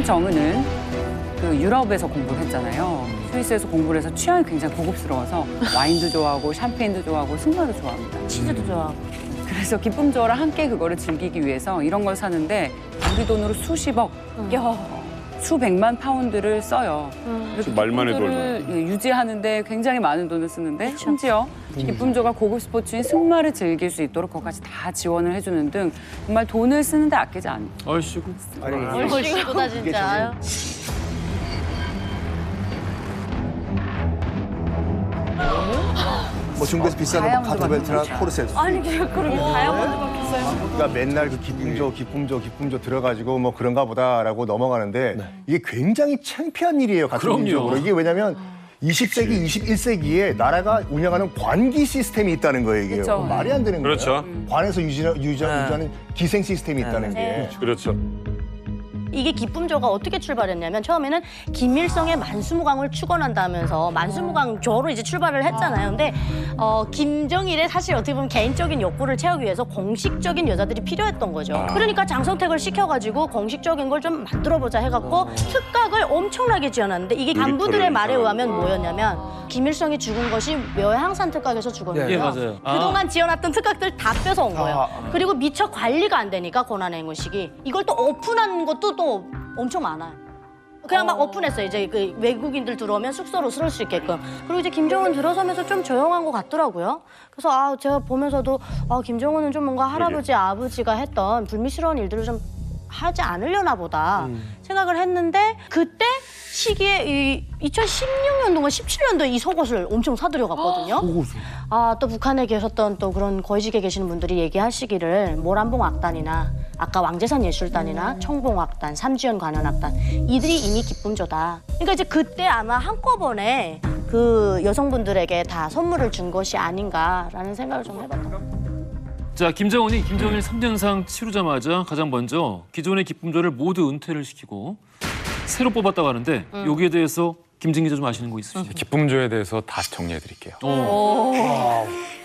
김정은은 그 유럽에서 공부를 했잖아요. 스위스에서 공부를 해서 취향이 굉장히 고급스러워서 와인도 좋아하고 샴페인도 좋아하고 승마도 좋아합니다. 치즈도 좋아하고. 그래서 기쁨조와 함께 그거를 즐기기 위해서 이런 걸 사는데 우리 돈으로 수십억, 수백만 파운드를 써요. 이렇게 말만 해도 기쁨조를 유지하는데 굉장히 많은 돈을 쓰는데 심지어 기쁨조가 고급 스포츠인 승마를 즐길 수 있도록 그것까지 다 지원을 해주는 등 정말 돈을 쓰는데 아끼지 않는. 얼씨구. 얼씨구다 진짜. 뭐 중국에서 비싼 거 다이아몬드 가토벨트나 같은 코르셋. 아니 그렇게 다이아몬드가 비싸요. 그러니까 맨날 그 기품조 들어가지고 뭐 그런가 보다라고 넘어가는데 이게 굉장히 창피한 일이에요. 가토민족으로. 이게 왜냐면 20세기, 21세기에 나라가 운영하는 관기 시스템이 있다는 거예요. 이게 그렇죠. 말이 안 되는 거예요. 그렇죠. 관에서 유지하는 기생 시스템이 있다는 게. 그렇죠. 이게 기쁨조가 어떻게 출발했냐면 처음에는 김일성의 만수무강을 축원한다면서 만수무강조로 이제 출발을 했잖아요. 근데 김정일의 사실 어떻게 보면 개인적인 욕구를 채우기 위해서 공식적인 여자들이 필요했던 거죠. 그러니까 장성택을 시켜가지고 공식적인 걸 좀 만들어보자 해갖고 특각을 엄청나게 지어놨는데 이게 간부들의 말에 의하면 뭐였냐면 김일성이 죽은 것이 묘해항산 특각에서 죽었는데요. 예, 맞아요. 그동안 지어놨던 특각들 다 뺏어온 거예요. 그리고 미처 관리가 안 되니까 고난행군식이 이걸 또 오픈한 것도 또 엄청 많아요. 그냥 막 오픈했어요. 이제 그 외국인들 들어오면 숙소로 쓸 수 있게끔. 그리고 이제 김정은 들어서면서 좀 조용한 것 같더라고요. 그래서 제가 보면서도 김정은은 좀 뭔가 할아버지, 아버지가 했던 불미스러운 일들을 좀 하지 않으려나 보다 생각을 했는데 그때 시기에 이 2016년도인가 17년도에 이 속옷을 엄청 사들여 갔거든요. 또 북한에 계셨던 또 그런 거위직에 계시는 분들이 얘기하시기를 모란봉악단이나 아까 왕재산 예술단이나 청봉악단, 삼지연 관현악단 이들이 이미 기쁨조다. 그러니까 이제 그때 아마 한꺼번에 그 여성분들에게 다 선물을 준 것이 아닌가라는 생각을 좀 해봤던 것 같아요. 자, 김정은이 김정일 3년상 치르자마자 가장 먼저 기존의 기쁨조를 모두 은퇴를 시키고 새로 뽑았다고 하는데 여기에 대해서 김진 기자 좀 아시는 거 있으시죠? 기쁨조에 대해서 다 정리해 드릴게요.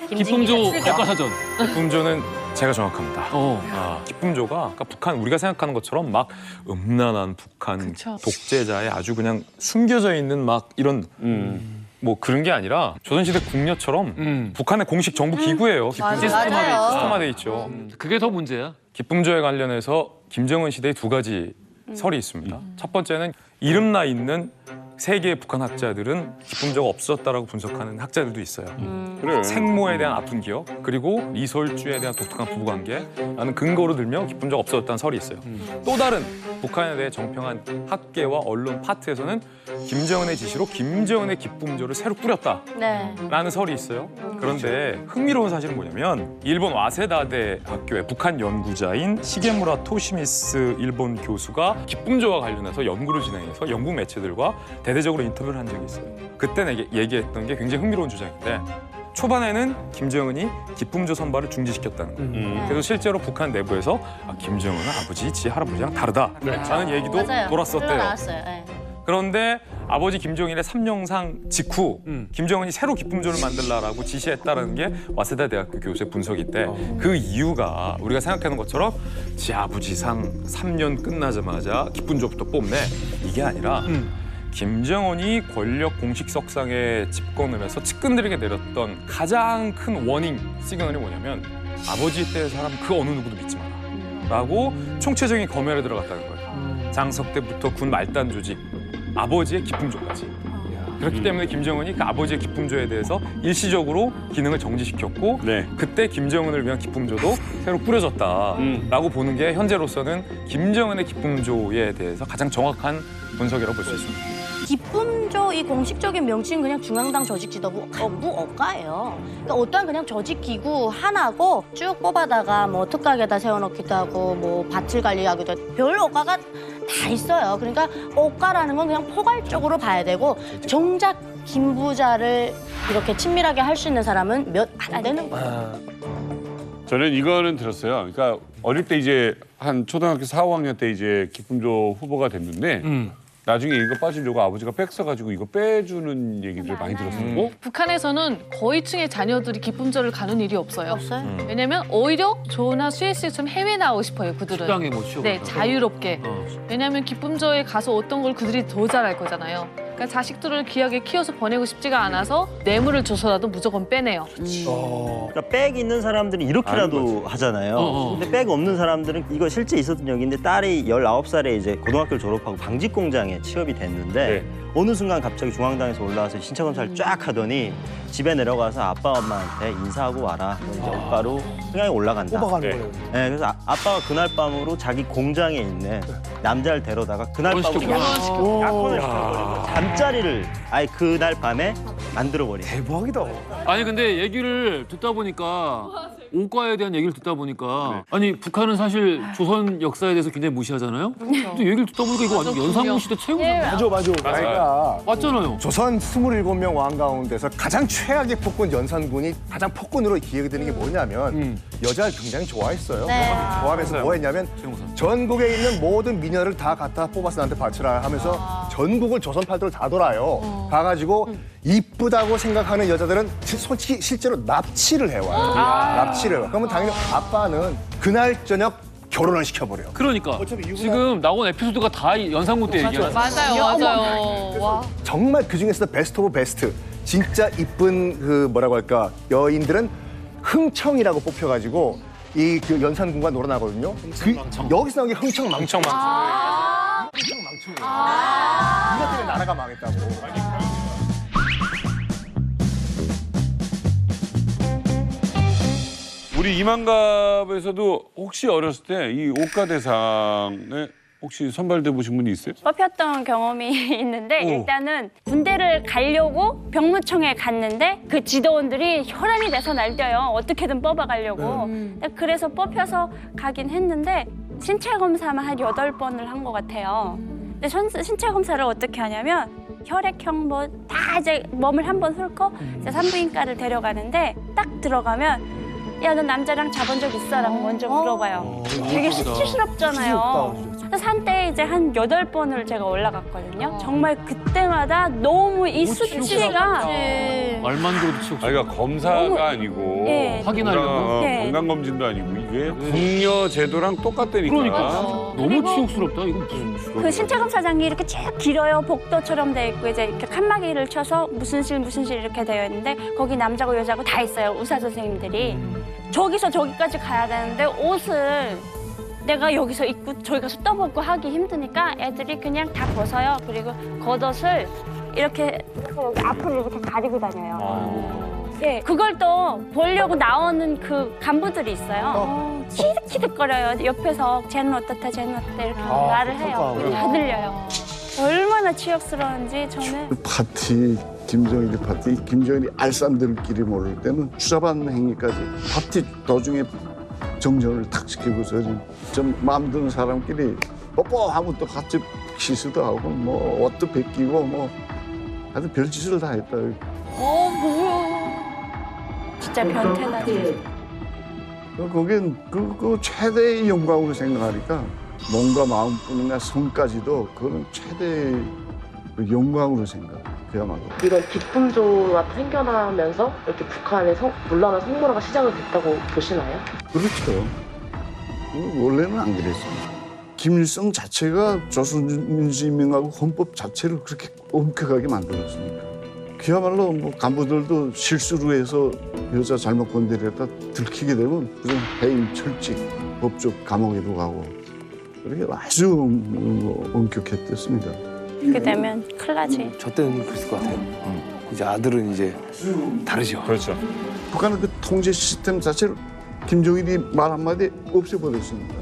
기쁨조 백과사전. 기쁨조는 제가 정확합니다. 기쁨조가 그러니까 북한 우리가 생각하는 것처럼 막 음란한 북한 독재자의 아주 그냥 숨겨져 있는 막 이런 뭐 그런 게 아니라 조선시대 궁녀처럼 북한의 공식 정부 기구예요. 기쁨조 시스템화돼 있죠. 그게 더 문제야. 기쁨조에 관련해서 김정은 시대에 두 가지 설이 있습니다. 첫 번째는 이름 나 있는 세 개의 북한 학자들은 기쁨조가 없었다라고 분석하는 학자들도 있어요. 그래. 생모에 대한 아픈 기억, 그리고 이솔주에 대한 독특한 부부관계라는 근거로 들며 기쁨조가 없었다는 설이 있어요. 또 다른 북한에 대해 정평한 학계와 언론 파트에서는 김정은의 지시로 김정은의 기쁨조를 새로 꾸렸다라는 설이 있어요. 그런데 흥미로운 사실은 뭐냐면 일본 와세다대 학교의 북한 연구자인 시게무라 토시미스 일본 교수가 기쁨조와 관련해서 연구를 진행해서 영국 매체들과 대대적으로 인터뷰를 한 적이 있어요. 그때 얘기했던 게 굉장히 흥미로운 주장인데 초반에는 김정은이 기쁨조 선발을 중지시켰다는 거예요. 그래서 실제로 북한 내부에서 김정은은 아버지, 지 할아버지랑 다르다라는 얘기도 돌았었대요. 흘러나왔어요. 네. 그런데 아버지 김정일의 삼령상 직후 김정은이 새로 기쁨조를 만들라라고 지시했다는 게 와세다 대학교 교수의 분석인데 그 이유가 우리가 생각하는 것처럼 지 아버지상 3년 끝나자마자 기쁨조부터 뽑네 이게 아니라 김정은이 권력 공식석상에 집권을 해서 측근들에게 내렸던 가장 큰 워닝 시그널이 뭐냐면 아버지 때의 사람 그 어느 누구도 믿지 마라 라고 총체적인 검열에 들어갔다는 거예요. 장석대부터 군 말단 조직, 아버지의 기쁨조까지. 그렇기 때문에 김정은이 그 아버지의 기쁨조에 대해서 일시적으로 기능을 정지시켰고 그때 김정은을 위한 기쁨조도 새로 꾸려졌다라고 보는 게 현재로서는 김정은의 기쁨조에 대해서 가장 정확한 분석이라고 볼 수 있습니다. 기쁨조 이 공식적인 명칭은 그냥 중앙당 조직지도부 간부 억가예요. 그러니까 어떠한 그냥 조직기구 하나고 쭉 뽑아다가 뭐 특각에다 세워놓기도 하고 뭐 밭을 관리하기도 하고 별 억가가 다 있어요. 그러니까 억가라는 건 그냥 포괄적으로 봐야 되고 정작 김부자를 이렇게 친밀하게 할 수 있는 사람은 몇 안 되는 거예요. 저는 이거는 들었어요. 그러니까 어릴 때 이제 한 초등학교 4, 5학년 때 이제 기쁨조 후보가 됐는데 나중에 이거 빠지려고 아버지가 백 써가지고 이거 빼주는 얘기를 많이 들었어요. 북한에서는 거위층의 자녀들이 기쁨절을 가는 일이 없어요. 없어요? 왜냐면 오히려 조나 스위스처럼 해외 나오고 싶어요, 그들은. 식당에 뭐 취업. 네, 자유롭게. 왜냐면 기쁨절에 가서 어떤 걸 그들이 더 잘할 거잖아요. 그러니까 자식들을 귀하게 키워서 보내고 싶지가 않아서 뇌물을 줘서라도 무조건 빼내요. 그러니까 백 있는 사람들은 아는 이렇게라도 하잖아요. 근데 백 없는 사람들은 이거 실제 있었던 얘기인데 딸이 19살에 이제 고등학교를 졸업하고 방직 공장에 취업이 됐는데 어느 순간 갑자기 중앙당에서 올라와서 신체 검사를 쫙 하더니 집에 내려가서 아빠 엄마한테 인사하고 와라. 이제 오빠로 승강에 올라간다. 뽑아가는 거예요. 네, 그래서 아빠가 그날 밤으로 자기 공장에 있는 남자를 데려다가 그날 밤으로 약혼을 시켜버리고 잠자리를 아예 그날 밤에 만들어버린. 대박이다. 아니 근데 얘기를 듣다 보니까 오과에 대한 얘기를 듣다 보니까 아니 북한은 사실 조선 역사에 대해서 굉장히 무시하잖아요. 근데 얘기를 듣다 보니까 이거 완전 연산군 시대 최고 맞아. 그러니까 맞잖아요. 조선 27명 왕 가운데서 가장 최악의 폭군 연산군이 가장 폭군으로 기억이 되는 게 뭐냐면 여자를 굉장히 좋아했어요. 좋아하면서 뭐 했냐면 전국에 있는 모든 미녀를 다 갖다 뽑아서 나한테 바치라 하면서 전국을 조선 팔도를 다 돌아요. 가가지고 이쁘다고 생각하는 여자들은 솔직히 실제로 납치를 해와요. 납치를. 그러면 당연히 아빠는 그날 저녁 결혼을 시켜버려요. 그러니까 어차피 이유가- 지금 나온 에피소드가 다 이 연산군 때 얘기야. 맞아요. 와. 정말 그 중에서 베스트 오브 베스트. 진짜 이쁜 그 뭐라고 할까 여인들은 흥청이라고 뽑혀가지고 이 그 연산군과 놀아나거든요. 여기서 나온 게 흥청망청. 흥청망청이에요. 이것 때문에 나라가 망했다고. 우리 이만갑에서도 혹시 어렸을 때 이 옥가대상에 혹시 선발돼 보신 분이 있어요? 뽑혔던 경험이 있는데 일단은 군대를 가려고 병무청에 갔는데 그 지도원들이 혈안이 돼서 날뛰어요. 어떻게든 뽑아가려고. 그래서 뽑혀서 가긴 했는데 신체 검사만 한 8번을 한 것 같아요. 근데 신체 검사를 어떻게 하냐면 혈액형 뭐 다 이제 몸을 한번 훑고 이제 산부인과를 데려가는데 딱 들어가면 야, 너 남자랑 자본 적 있어? 라고 먼저 물어봐요. 되게 수치스럽잖아요. 그래서 한때 이제 한 8번을 제가 올라갔거든요. 정말 그때마다 너무 이 수치가 말만 들어도 치욕. 그러니까 검사가 아니고 예. 확인하려고? 예. 건강검진도 아니고 이게 궁녀 제도랑 똑같다니까. 그러니까 너무 그리고- 치욕스럽다. 이거 무슨 그 신체 검사장이 이렇게 쭉 길어요. 복도처럼 돼 있고 이제 이렇게 칸막이를 쳐서 무슨 실 이렇게 되어 있는데 거기 남자고 여자고 다 있어요. 의사 선생님들이. 저기서 저기까지 가야 되는데 옷을 내가 여기서 입고 저기 가서 떠먹고 하기 힘드니까 애들이 그냥 다 벗어요. 그리고 겉옷을 이렇게 여기 앞으로 이렇게 가리고 다녀요. 예, 그걸 또 보려고 나오는 그 간부들이 있어요. 키득키득거려요. 옆에서 쟤는 어떻다, 쟤는 어떻다 이렇게 말을 해요. 다 들려요. 얼마나 치욕스러운지 저는. 파티, 김정일이 파티, 김정일이 알산들끼리 모를 때는 추잡한 행위까지 파티 도중에 정전을 탁 시키고서 좀 마음 드는 사람끼리 뽀뽀하고 또 같이 키스도 하고 뭐 옷도 벗기고 뭐 하여튼 별짓을 다 했다. 진짜 변태나지. 거긴 그 최대의 영광으로 생각하니까 몸과 마음뿐이나 성까지도 그거는 최대의 영광으로 생각해요. 그야말로. 이런 기쁨조가 생겨나면서 이렇게 북한의 문화나 성문화가 시작이 됐다고 보시나요? 그렇죠. 원래는 안 그랬습니다. 김일성 자체가 조선민주인민하고 헌법 자체를 그렇게 엄격하게 만들었으니까. 그야말로 뭐 간부들도 실수로 해서 여자 잘못 건드렸다 들키게 되면 그냥 해임, 철직, 법적 감옥에도 가고 그렇게 아주 엄격했댔습니다. 그렇게 되면 큰일 나지. 저 때는 그랬을 것 같아요. 이제 아들은 이제 다르죠. 그렇죠. 북한은 그 통제 시스템 자체를 김정일이 말 한마디 없애버렸습니다.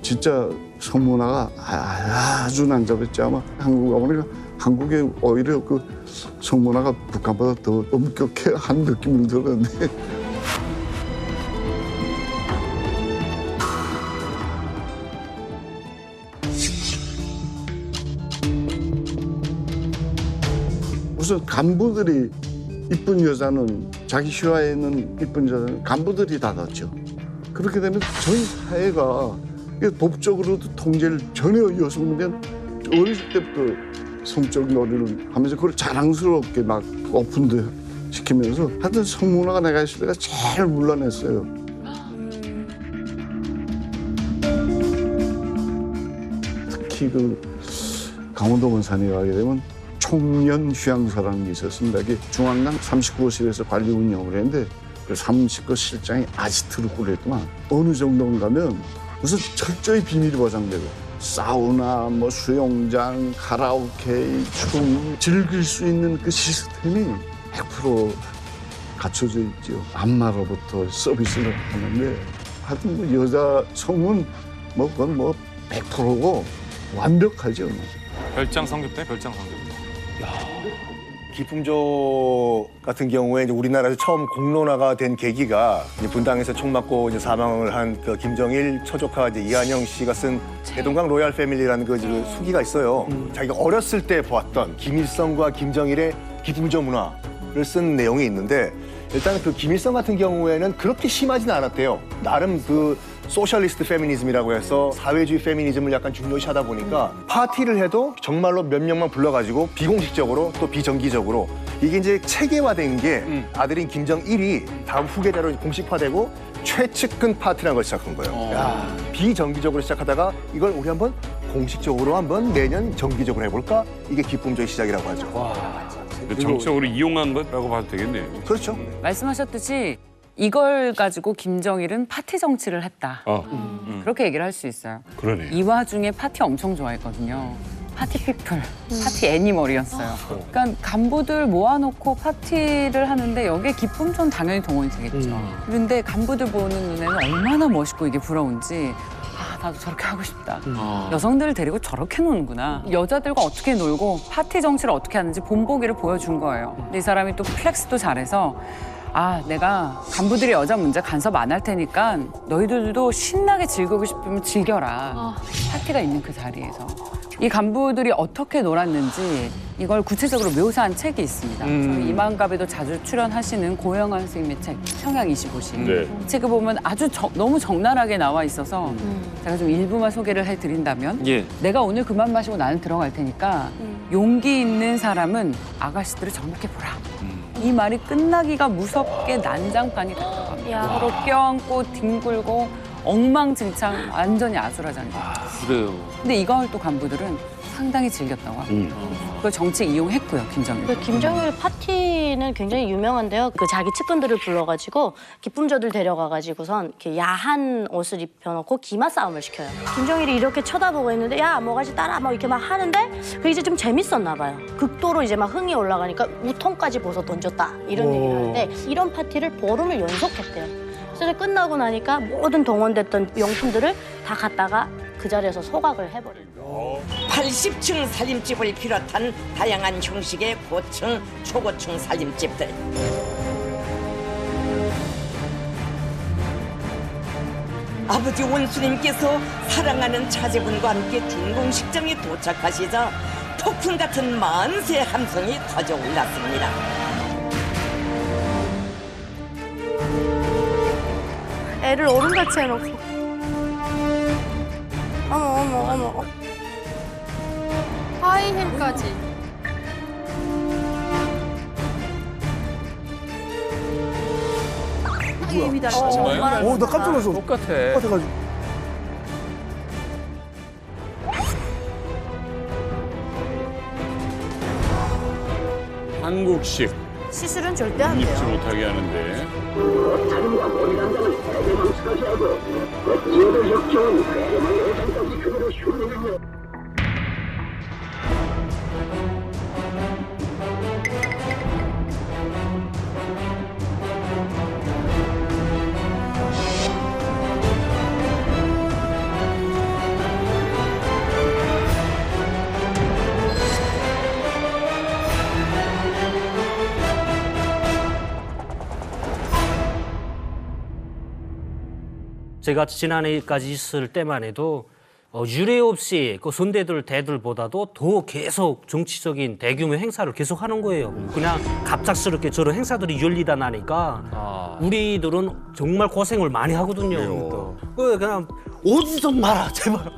진짜 성문화가 아주 난잡했지. 아마 한국 어머니가 한국에 오히려 그 성문화가 북한보다 더 엄격해 한 느낌을 들었는데 우선 간부들이 이쁜 여자는 자기 휘하에는 이쁜 여자는 간부들이 다 넣죠. 그렇게 되면 전 사회가 법적으로도 통제를 전혀 여성은 어릴 때부터 성적 놀이를 하면서 그걸 자랑스럽게 막 오픈도 시키면서 하여튼 성문화가 내가 있을 때가 제일 물러냈어요. 특히 그 강원도 원산에 가게 되면 총련 휴양소라는 게 있었습니다. 이게 중앙당 39호실에서 관리 운영을 했는데 그 30거 실장이 아지트를 꾸렸더만 어느 정도인가 하면 무슨 철저히 비밀이 보장되고 사우나, 뭐 수영장, 카라오케, 춤 즐길 수 있는 그 시스템이 100% 갖춰져 있죠. 안마로부터 서비스를 하는데 하여튼 뭐 여자 성은 뭐 그건 뭐 100%고 완벽하죠. 별장 성급대, 별장 성급대. 기품조 같은 경우에 이제 우리나라에서 처음 공론화가 된 계기가 이제 분당에서 총 맞고 이제 사망을 한 그 김정일 처조카 이제 이한영 씨가 쓴 대동강 로얄 패밀리라는 그 수기가 있어요. 자기가 어렸을 때 보았던 김일성과 김정일의 기품조 문화를 쓴 내용이 있는데 일단 그 김일성 같은 경우에는 그렇게 심하지는 않았대요. 나름 그 소셜리스트 페미니즘이라고 해서 사회주의 페미니즘을 약간 중요시 하다 보니까 파티를 해도 정말로 몇 명만 불러가지고 비공식적으로 또 비정기적으로 이게 이제 체계화된 게 아들인 김정일이 다음 후계자로 공식화되고 최측근 파티라는 걸 시작한 거예요. 비정기적으로 시작하다가 이걸 우리 한번 공식적으로 한번 내년 정기적으로 해볼까? 이게 기품조의 시작이라고 하죠. 정치적으로 이용한 거라고 봐도 되겠네요. 그렇죠. 말씀하셨듯이 이걸 가지고 김정일은 파티 정치를 했다. 그렇게 얘기를 할 수 있어요. 그러네. 이 와중에 파티 엄청 좋아했거든요. 파티 피플, 파티 애니멀이었어요. 그러니까 간부들 모아놓고 파티를 하는데 여기에 기품조는 당연히 동원이 되겠죠. 그런데 간부들 보는 눈에는 얼마나 멋있고 이게 부러운지 아, 나도 저렇게 하고 싶다. 여성들을 데리고 저렇게 노는구나. 여자들과 어떻게 놀고 파티 정치를 어떻게 하는지 본보기를 보여준 거예요. 근데 이 사람이 또 플렉스도 잘해서 아, 내가 간부들이 여자 문제 간섭 안 할 테니까 너희들도 신나게 즐기고 싶으면 즐겨라. 파티가 있는 그 자리에서. 이 간부들이 어떻게 놀았는지 이걸 구체적으로 묘사한 책이 있습니다. 저희 이만갑에도 자주 출연하시는 고영환 선생님의 책 평양 25시. 네. 이 책을 보면 아주 너무 적나라하게 나와 있어서 제가 좀 일부만 소개를 해드린다면 예. 내가 오늘 그만 마시고 나는 들어갈 테니까 용기 있는 사람은 아가씨들을 정복해보라. 이 말이 끝나기가 무섭게 난장판이 됐더라고요. 서로 껴안고 뒹굴고 엉망진창 완전히 아수라장이에요. 그래요. 근데 이걸 또 간부들은 상당히 즐겼다고 합니다. 그걸 정치에 이용했고요, 김정일. 그 김정일 파티는 굉장히 유명한데요. 그 자기 측근들을 불러가지고 기품조들 데려가가지고선 이렇게 야한 옷을 입혀놓고 기마 싸움을 시켜요. 김정일이 이렇게 쳐다보고 있는데 야 뭐가지 따라 막 이렇게 막 하는데 그게 이제 좀 재밌었나 봐요. 극도로 이제 막 흥이 올라가니까 우통까지 벗어 던졌다 이런 얘기를 하는데 이런 파티를 보름을 연속했대요. 그래서 끝나고 나니까 모든 동원됐던 용품들을 다 갖다가 그 자리에서 소각을 해버려요. 80층 살림집을 비롯한 다양한 형식의 고층, 초고층 살림집들. 아버지 원수님께서 사랑하는 차제분과 함께 준공식장에 도착하시자 폭풍 같은 만세 함성이 터져 올랐습니다. 애를 어른같이 해놓고. 어머. 하이힐까지. 오, 나 깜짝 놀랐어. 똑같아가지고. 한국식 시술은 절대 안 입지 돼요. 못하게 하는데. 제가 지난해까지 있을 때만 해도 유례 없이 그 선대들 대들보다도 더 계속 정치적인 대규모 행사를 계속 하는 거예요. 그냥 갑작스럽게 저런 행사들이 열리다 나니까 우리들은 정말 고생을 많이 하거든요. 그냥 오지 좀 마라 제발.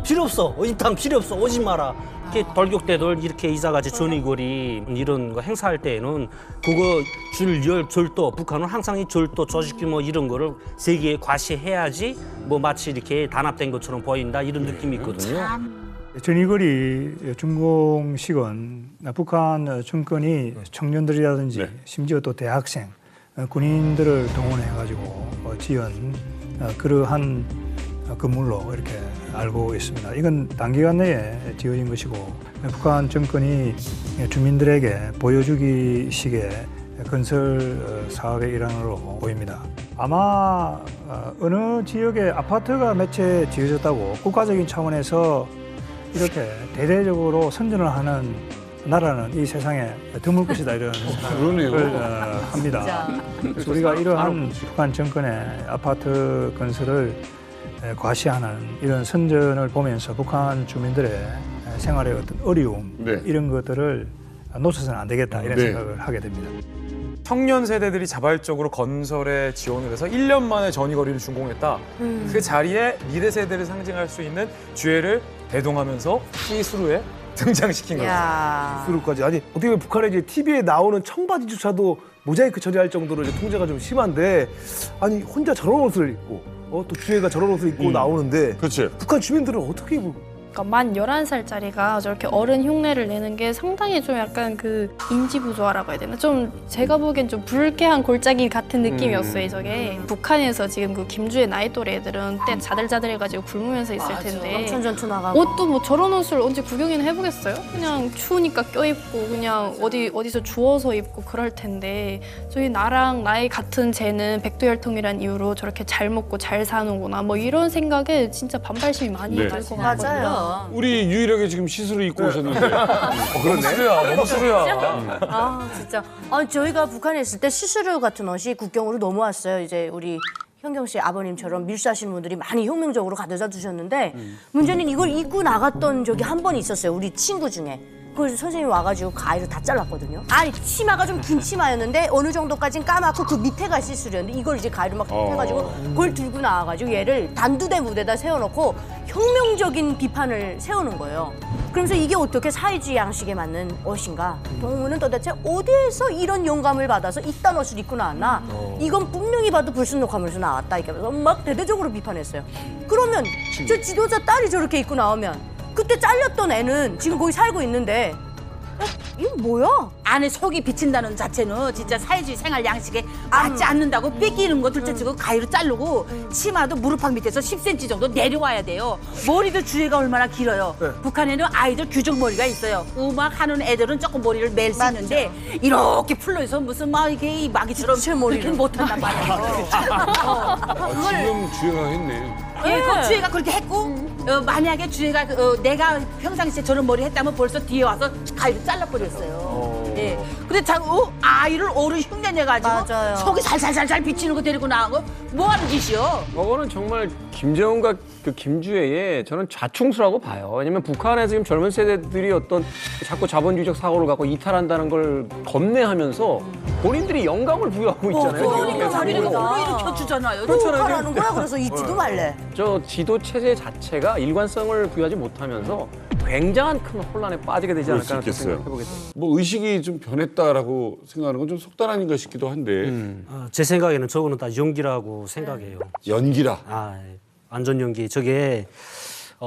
필요 없어. 입당 필요 없어. 오지 마라. 이렇게 돌격대들 이렇게 이자같이 전위거리 이런 거 행사할 때에는 그거 줄 절도 북한은 항상 이 절도 조직 규모 이런 거를 세계에 과시해야지 뭐 마치 이렇게 단합된 것처럼 보인다 이런 느낌이 있거든요. 전위거리 준공식은 북한 정권이 청년들이라든지 심지어 또 대학생, 군인들을 동원해가지고 지은 그러한 건물로 이렇게 알고 있습니다. 이건 단기간 내에 지어진 것이고 북한 정권이 주민들에게 보여주기식의 건설 사업의 일환으로 보입니다. 아마 어느 지역에 아파트가 몇 채 지어졌다고 국가적인 차원에서 이렇게 대대적으로 선전을 하는 나라는 이 세상에 드물 것이다 이런 생각을 합니다. 그래서 우리가 이러한 북한 정권의 아파트 건설을 과시하는 이런 선전을 보면서 북한 주민들의 생활의 어떤 어려움 이런 것들을 놓쳐서는 안 되겠다 이런 생각을 하게 됩니다. 청년 세대들이 자발적으로 건설에 지원을 해서 1년 만에 전위거리를 준공했다. 그 자리에 미래 세대를 상징할 수 있는 주회를 대동하면서 시수루에 등장시킨 거죠. 수루까지. 아니 어떻게 보면 북한의 이제 TV에 나오는 청바지조차도 모자이크 처리할 정도로 이제 통제가 좀 심한데 아니 혼자 저런 옷을 입고 또 주애가 저런 옷을 입고 나오는데 북한 주민들은 어떻게 입고? 그러니까 만 11살짜리가 저렇게 어른 흉내를 내는 게 상당히 좀 약간 그 인지 부조화라고 해야 되나? 좀 제가 보기엔 좀 불쾌한 골짜기 같은 느낌이었어요, 저게. 북한에서 지금 그 김주의 나이 또래 애들은 때 자들자들해가지고 굶으면서 있을 텐데. 엄청 전투 나가고. 옷도 뭐 저런 옷을 언제 구경이나 해보겠어요? 그냥 추우니까 껴입고 그냥 어디서 주워서 입고 그럴 텐데 저희 나랑 나이 같은 쟤는 백두혈통이란 이유로 저렇게 잘 먹고 잘 사는구나 뭐 이런 생각에 진짜 반발심이 많이 들 것 같거든요. 맞아요. 우리 유일하게 지금 시스루 입고 오셨는데. 너무 수루야, 너무 수루야. 아 진짜. 저희가 북한에 있을 때 시스루 같은 옷이 국경으로 넘어왔어요. 이제 우리 현경 씨 아버님처럼 밀수하시는 분들이 많이 혁명적으로 가져다 주셨는데 문제는 이걸 입고 나갔던 적이 한 번 있었어요. 우리 친구 중에. 그래서 선생님이 와가지고 가위로 다 잘랐거든요. 아니 치마가 좀 긴 치마였는데 어느 정도까지는 까맣고 그 밑에가 시스루였는데 이걸 이제 가위로 막 해가지고 그걸 들고 나와가지고 얘를 단두대 무대에다 세워놓고 혁명적인 비판을 세우는 거예요. 그러면서 이게 어떻게 사회주의 양식에 맞는 옷인가? 동무는 도대체 어디에서 이런 영감을 받아서 이딴 옷을 입고 나왔나? 이건 분명히 봐도 불순록하면서 나왔다. 이렇게 해서 막 대대적으로 비판했어요. 그러면 저 지도자 딸이 저렇게 입고 나오면 그때 잘렸던 애는 지금 거기 살고 있는데 이거 뭐야? 안에 속이 비친다는 자체는 진짜 사회주의 생활 양식에 맞지 않는다고 뺏기는 거 둘째치고 가위로 자르고 치마도 무릎팍 밑에서 10cm 정도 내려와야 돼요. 머리도 주위가 얼마나 길어요. 북한에는 아이들 규정 머리가 있어요. 음악 하는 애들은 조금 머리를 멜 수 있는데 이렇게 풀러서 무슨 막 이게 마귀처럼 그렇게 못한단 말이에요. 지금 주애가 했네. 예, 그 주혜가 그렇게 했고 만약에 주혜가 내가 평상시에 저런 머리 했다면 벌써 뒤에 와서 가위로 잘라버렸어요. 예. 근데 아이를 어른 흉내내가지고 속이 살살살살 비치는 거 데리고 나온 거 뭐 하는 짓이요? 그거는 정말 김정은과 그 김주애의 저는 좌충수라고 봐요. 왜냐면 북한의 지금 젊은 세대들이 어떤 자꾸 자본주의적 사고를 갖고 이탈한다는 걸 겁내하면서 본인들이 영감을 부여하고 있잖아요. 그러니까 자리를 불러일으켜 주잖아요. 하라는 거야. 그래서 잊지도 말래. 저 지도 체제 자체가 일관성을 부여하지 못하면서 굉장한 큰 혼란에 빠지게 되지 않을까 하는 생각을 해보겠습니다. 뭐 의식이 좀 변했다라고 생각하는 건 좀 속단 아닌가 싶기도 한데. 제 생각에는 저거는 다 연기라고 생각해요. 연기라? 완전 연기. 저게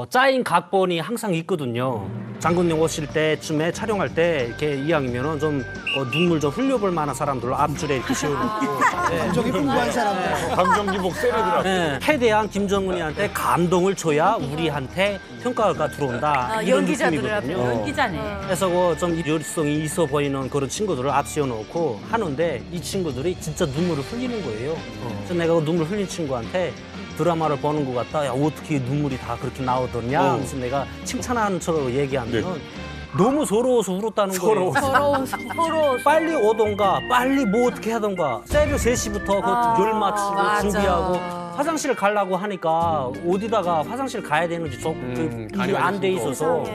짜인 각본이 항상 있거든요. 장군님 오실 때쯤에 촬영할 때 이렇게 이왕이면은 좀 눈물 좀 흘려볼 만한 사람들을 앞줄에 이렇게 세워놓고 감정이 풍부한 사람들. 감정 기복 세레들아. 패대한 김정은이한테 감동을 줘야 우리한테 평가가 들어온다. 이런 연기자들을 느낌이거든요. 연기자네. 그래서 좀 열성이 있어 보이는 그런 친구들을 앞세워놓고 하는데 이 친구들이 진짜 눈물을 흘리는 거예요. 그래서 내가 그 눈물 흘린 친구한테 드라마를 보는 것 같다. 야, 어떻게 눈물이 다 그렇게 나오더냐 하면서 내가 칭찬하는 척으로 얘기하면 너무 서러워서 울었다는 거예요. 서러워서. 빨리 오던가 빨리 뭐 어떻게 하던가 새벽 3시부터 그 열 맞추고 준비하고 화장실 가려고 하니까 어디다가 화장실 가야 되는지 조금 일이 안 돼 있어서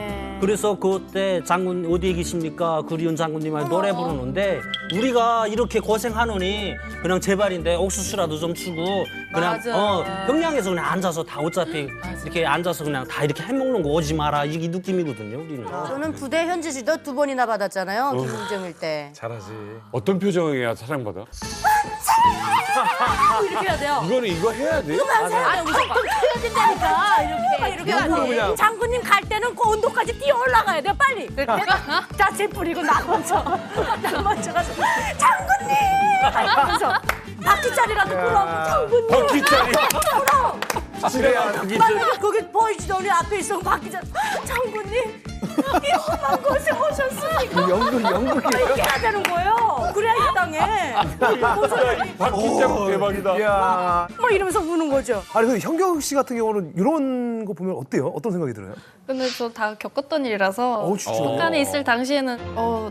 그래서 그때 장군 어디에 계십니까? 그리운 장군님한테 노래 부르는데 우리가 이렇게 고생하노니 그냥 제발인데 옥수수라도 좀 주고 그냥 평양에서 그냥 앉아서 다 어차피 이렇게 앉아서 그냥 다 이렇게 해먹는 거 오지 마라 이 느낌이거든요 우리는. 저는 부대 현지지도 2번이나 받았잖아요. 김웅정일 때. 잘하지. 어떤 표정이야 사랑받아? 이렇게 해야 돼요. 이거는 이거 해야 돼. 이거만 해야 무조건 해야 된다니까. 이렇게 해야 돼. 장군님 갈 때는 그 온도까지 뛰어 올라가야 돼. 빨리. 자체 뿌리고 나 먼저 가서 장군님 하면서 바퀴짜리라도 끌어오고 장군님. 바퀴짜리. 만약에 거기 보이지도 않는 앞에 있어 바퀴짜리. 장군님 이 험한 곳에 오셨으니까. 연극이 이렇게 해야 되는 거예요. 그래야 이 땅에. 바퀴짜리 대박이다. 이야. 막 이러면서 우는 거죠. 아니 근데 현경 씨 같은 경우는 이런 거 보면 어때요? 어떤 생각이 들어요? 근데 저 다 겪었던 일이라서 진짜? 북한에 있을 당시에는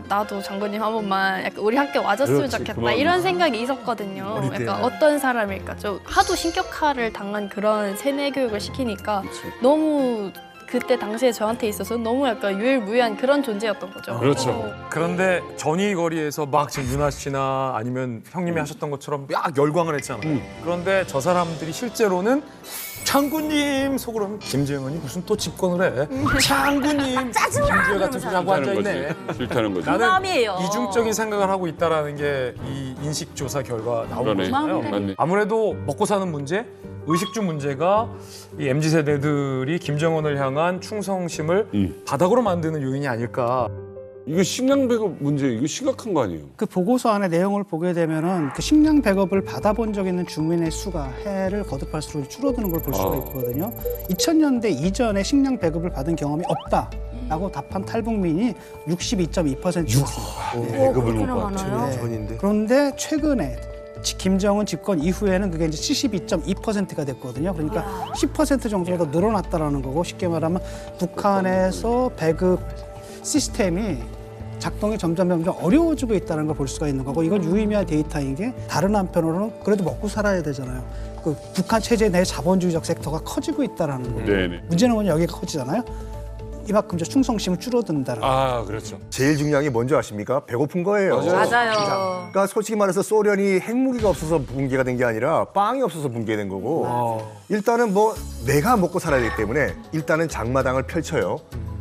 나도 장군님 한 번만 약간 우리 함께 와줬으면 그렇지, 좋겠다 그만. 이런 생각이 있었거든요. 어릴 때. 약간 어떤 사람일까 좀 하도 신격화를 당한 그런 세뇌 교육을 시키니까 너무 그때 당시에 저한테 있어서 너무 약간 유일무이한 그런 존재였던 거죠. 그렇죠. 그런데 전위 거리에서 막 지금 윤아 씨나 아니면 형님이 하셨던 것처럼 막 열광을 했잖아요. 그런데 저 사람들이 실제로는 장군님 속으로는 김정은이 무슨 또 집권을 해. 장군님 김주혜 같은 소리 하고 앉아있네. 싫다는 거지. 나는 마음이에요. 이중적인 생각을 하고 있다는 게 이 인식조사 결과 나온 그러네. 거잖아요. 맞네. 아무래도 먹고 사는 문제, 의식주 문제가 이 MZ세대들이 김정은을 향한 충성심을 바닥으로 만드는 요인이 아닐까. 이거 식량 배급 문제 이거 심각한 거 아니에요? 그 보고서 안에 내용을 보게 되면은 그 식량 배급을 받아본 적 있는 주민의 수가 해를 거듭할수록 줄어드는 걸 볼 수가 있거든요. 2000년대 이전에 식량 배급을 받은 경험이 없다라고 답한 탈북민이 62.2%였습니다. 배급을 못 받죠. 전인데. 그런데 최근에 김정은 집권 이후에는 그게 이제 72.2%가 됐거든요. 그러니까 10% 정도가 더 늘어났다라는 거고 쉽게 말하면 북한에서 배급 시스템이 작동이 점점 어려워지고 있다는 걸 볼 수가 있는 거고 이건 유의미한 데이터인 게 다른 한편으로는 그래도 먹고 살아야 되잖아요. 그 북한 체제 내 자본주의적 섹터가 커지고 있다는 거예요. 네네. 문제는 뭐냐 여기가 커지잖아요. 이만큼 저 충성심을 줄어든다는 아 그렇죠. 제일 중요한 게 뭔지 아십니까? 배고픈 거예요. 맞아요. 그러니까 솔직히 말해서 소련이 핵무기가 없어서 붕괴가 된 게 아니라 빵이 없어서 붕괴된 거고 일단은 뭐 내가 먹고 살아야 되기 때문에 일단은 장마당을 펼쳐요.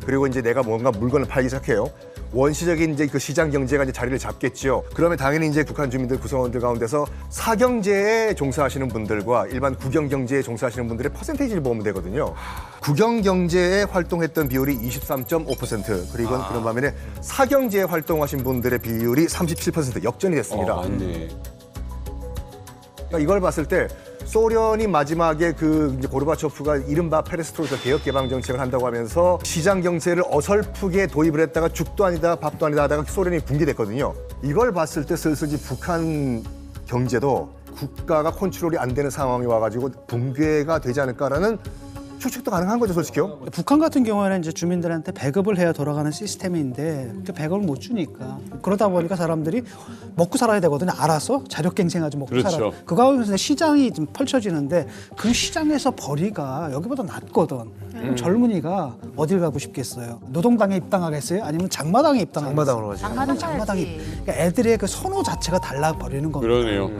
그리고 이제 내가 뭔가 물건을 팔기 시작해요. 원시적인 이제 그 시장 경제가 이제 자리를 잡겠죠. 그러면 당연히 이제 북한 주민들 구성원들 가운데서 사경제에 종사하시는 분들과 일반 국영 경제에 종사하시는 분들의 퍼센테이지를 보면 되거든요. 국영 경제에 활동했던 비율이 23.5%, 그리고 그런 반면에 사경제에 활동하신 분들의 비율이 37% 역전이 됐습니다. 맞네. 그러니까 이걸 봤을 때 소련이 마지막에 그 이제 고르바초프가 이른바 페레스트로이카 개혁 개방 정책을 한다고 하면서 시장 경제를 어설프게 도입을 했다가 죽도 아니다 밥도 아니다 하다가 소련이 붕괴됐거든요. 이걸 봤을 때 슬슬 북한 경제도 국가가 컨트롤이 안 되는 상황이 와가지고 붕괴가 되지 않을까라는 추측도 가능한 거죠, 솔직히요. 북한 같은 경우에는 이제 주민들한테 배급을 해야 돌아가는 시스템인데 그 배급을 못 주니까 그러다 보니까 사람들이 먹고 살아야 되거든요. 알아서 자력갱생하지 먹고 그렇죠. 살아. 그 가운데서 시장이 좀 펼쳐지는데 그 시장에서 벌이가 여기보다 낮거든. 그럼 젊은이가 어딜 가고 싶겠어요? 노동당에 입당하겠어요? 아니면 장마당에 입당하겠어요? 장마당으로 가죠. 장마당이. 그러니까 애들의 그 선호 자체가 달라 버리는 겁니다. 그러네요.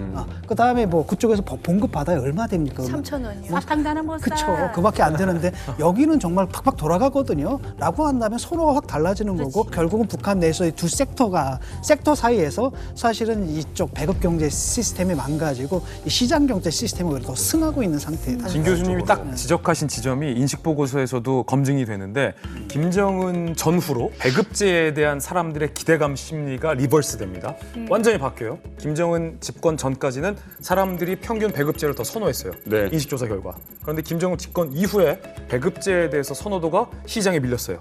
그 다음에 뭐 그쪽에서 봉급 받아야 얼마 됩니까? 3,000원이요. 사탕다는 못 사. 그쵸. 그밖에 안 되는데 여기는 정말 팍팍 돌아가거든요. 라고 한다면 선호가 확 달라지는 거고 결국은 북한 내에서의 두 섹터 사이에서 사실은 이쪽 배급 경제 시스템이 망가지고 이 시장 경제 시스템이 오히려 더 승하고 있는 상태다. 진 교수님이 딱 지적하신 지점이 인식보고서에서도 검증이 되는데 김정은 전후로 배급제에 대한 사람들의 기대감 심리가 리버스됩니다. 완전히 바뀌어요. 김정은 집권 전까지는 사람들이 평균 배급제를 더 선호했어요. 네. 인식조사 결과. 그런데 김정은 집권 이후에 배급제에 대해서 선호도가 시장에 밀렸어요.